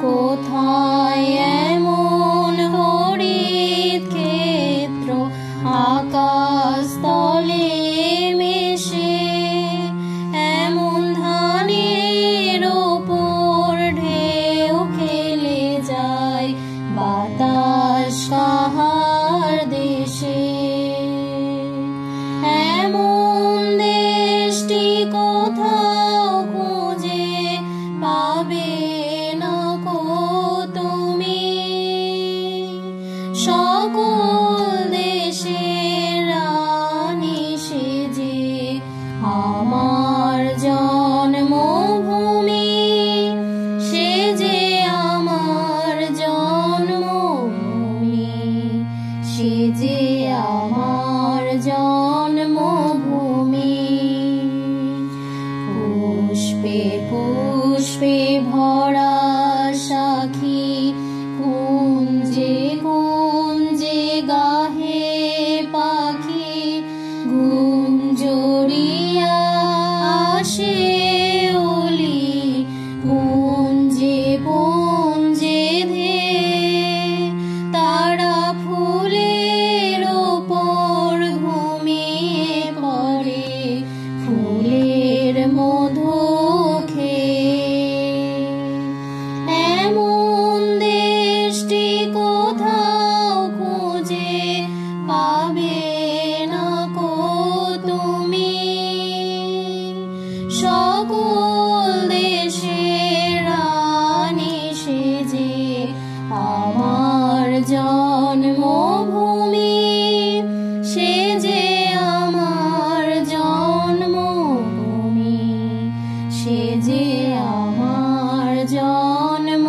কোথায় এমন হরিত ক্ষেত্র আকাশ তলে মেশে, এমন ধানের ওপর ঢেউ খেলে যায় বাতাস কাহার দেশে। এমন দেশটি কোথাও খুঁজে পাবে না কো তুমি, সকল দেশের রানী সেজে আমার জন্মভূমি, সেজে আমার জন্মভূমি, সেজে আমার জন্মভূমি। পুষ্পে পুষ্পে ভরা সাখী কুঞ্জে কুঞ্জে গাহে পাখি, গুঞ্জরিয়া আসে ওলি পুঞ্জে পুঞ্জে ধে, তারা ফুলের ওপর ঘুমিয়ে পড়ে ফুলের মধু খেয়ে। এমন দেশটি কোথাও খুঁজে পাবে না কো তুমি, সকল দেশের রানী সেজে আমার জন্মভূমি, সেজে আমার জন্মভূমি, সেজে আমার জন্ম